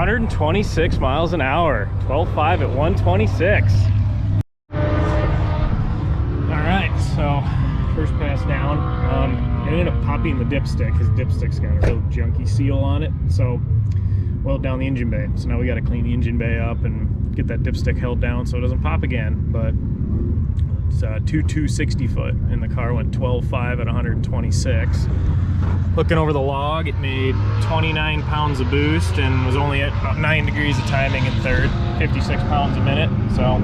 126 miles an hour. 12.5 at 126. Alright, so first pass down. I ended up popping the dipstick. His dipstick's got a real junky seal on it. So oiled down the engine bay. So now we got to clean the engine bay up and get that dipstick held down so it doesn't pop again. But it's 260 foot, and the car went 12.5 at 126. Looking over the log, it made 29 pounds of boost and was only at about 9 degrees of timing in third, 56 pounds a minute. So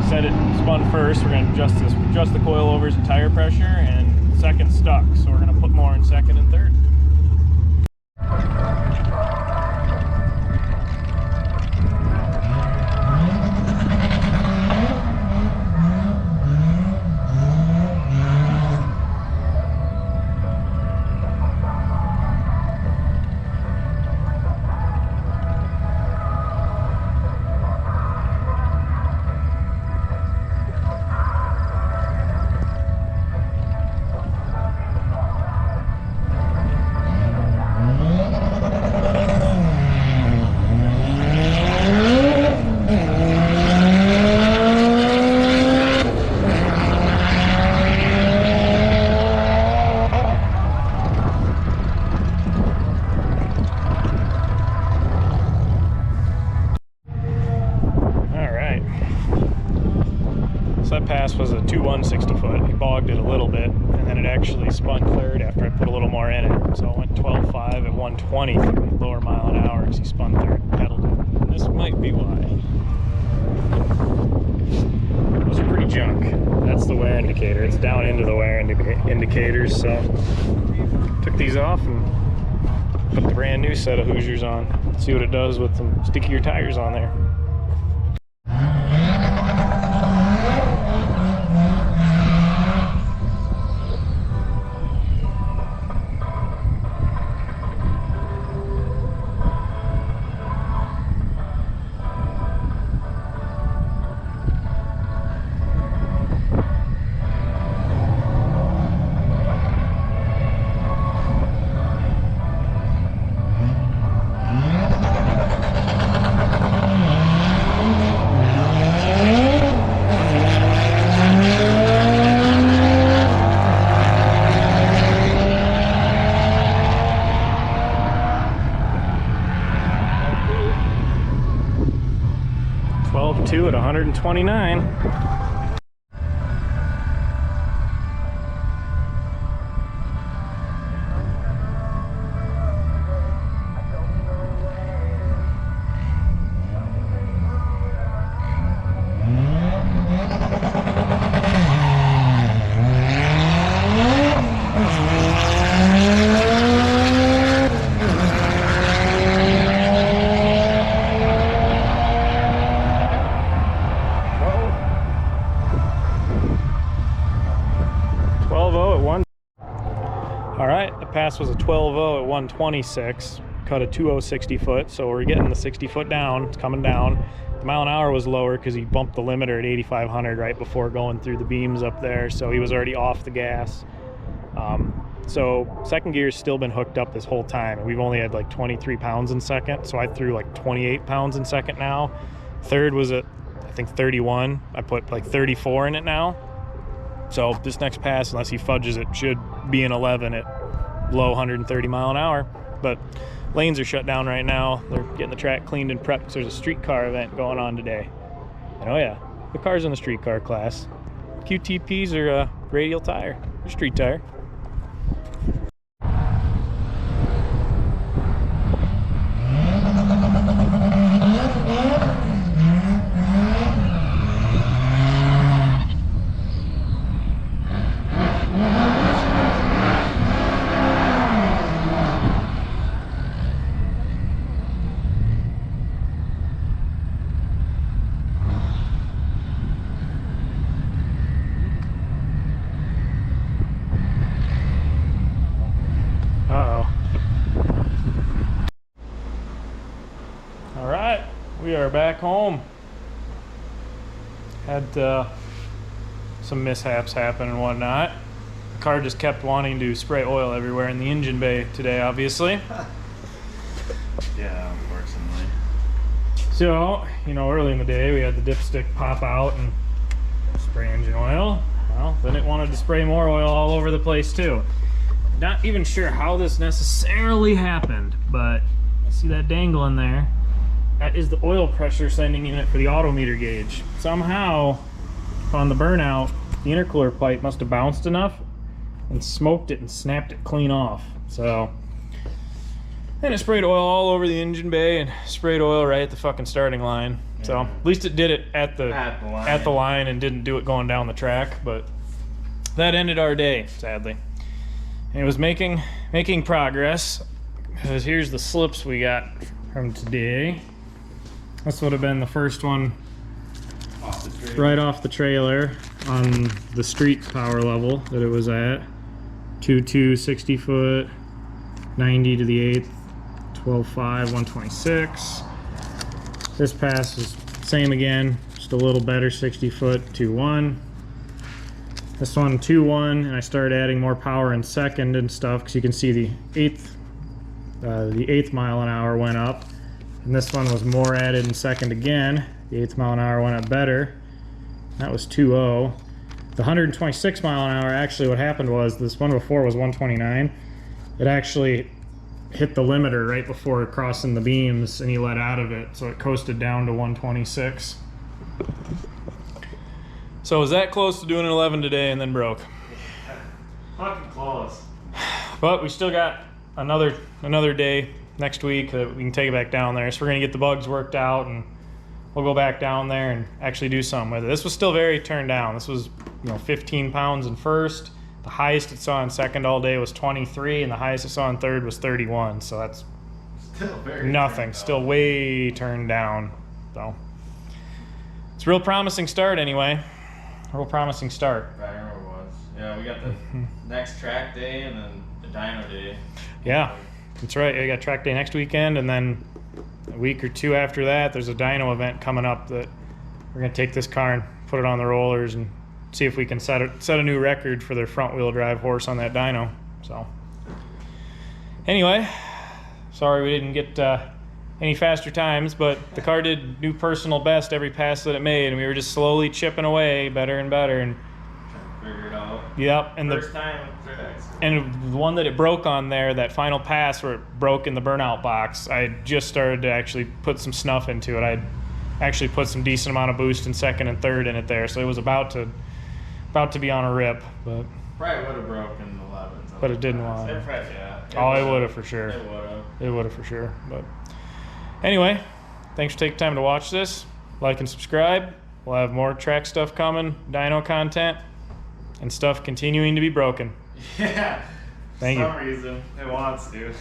set it spun first. We're going to adjust the coilovers and tire pressure, and second stuck. So we're going to put more in second and third. So that pass was a 260 foot. He bogged it a little bit, and then it actually spun third after I put a little more in it. So it went 12.5 at 120, lower mile an hour as he spun third, pedaled it. And this might be why. Those are pretty junk. That's the wear indicator. It's down into the wear indicators. So took these off and put the brand new set of Hoosiers on. See what it does with some stickier tires on there. Two at 129. Alright, the pass was a 12.0 at 126, cut a 2060 foot, so we're getting the 60 foot down, it's coming down. The mile an hour was lower because he bumped the limiter at 8,500 right before going through the beams up there, so he was already off the gas. So second gear's still been hooked up this whole time. We've only had like 23 pounds in second, so I threw like 28 pounds in second now. Third was at, I think, 31. I put like 34 in it now. So this next pass, unless he fudges it, should be an 11 at low 130 mile an hour. But lanes are shut down right now. They're getting the track cleaned and prepped because there's a streetcar event going on today. And oh yeah, the car's in the streetcar class. QTPs are a radial tire, a street tire. We are back home. Had some mishaps happen and whatnot. The car just kept wanting to spray oil everywhere in the engine bay today, obviously. Yeah, worse than So, you know, early in the day we had the dipstick pop out and spray engine oil. Well, then it wanted to spray more oil all over the place too. Not even sure how this necessarily happened, but see that dangle in there? That is the oil pressure sending unit for the autometer gauge. Somehow, on the burnout, the intercooler pipe must have bounced enough and smoked it and snapped it clean off. So, and it sprayed oil all over the engine bay and sprayed oil right at the fucking starting line. Yeah. So at least it did it at the line and didn't do it going down the track. But that ended our day, sadly. And it was making progress, because here's the slips we got from today. This would have been the first one right off the trailer on the street power level that it was at. 2.2 60 foot, 90 to the 8th, 12.5 126. This pass is same again, just a little better, 60 foot, 2.1. This one 2.1, and I started adding more power in second and stuff, because you can see the eighth mile an hour went up, and this one was more added in second again. The 8th mile an hour went up better. That was 2.0. The 126 mile an hour, actually what happened was, this one before was 129. It actually hit the limiter right before crossing the beams, and he let out of it, so it coasted down to 126. So it was that close to doing an 11 today and then broke. Yeah, fucking close. But we still got another day next week that we can take it back down there. So we're gonna get the bugs worked out, and we'll go back down there and actually do something with it. This was still very turned down. This was, you know, 15 pounds in first. The highest it saw in second all day was 23, and the highest it saw in third was 31. So that's still very nothing. Still way turned down. So it's a real promising start anyway. Real promising start. I remember it was. Yeah, we got the next track day and then the dyno day. Yeah, that's right. We got track day next weekend, and then a week or two after that, there's a dyno event coming up that we're gonna take this car and put it on the rollers and see if we can set a new record for their front wheel drive horse on that dyno. So anyway, sorry we didn't get any faster times, but the car did new personal best every pass that it made, and we were just slowly chipping away better and better. And figure it out. Yep, and First time through that. and the one that it broke on there, that final pass where it broke in the burnout box, I had just started to actually put some snuff into it. I'd actually put some decent amount of boost in second and third in it there, so it was about to be on a rip, but probably would have broken 11. But it didn't want. Yeah. It would have for sure. It would have. It would have for sure. But anyway, thanks for taking time to watch this. Like and subscribe. We'll have more track stuff coming, dyno content, and stuff continuing to be broken. Yeah. Thank you. For some reason, it wants to.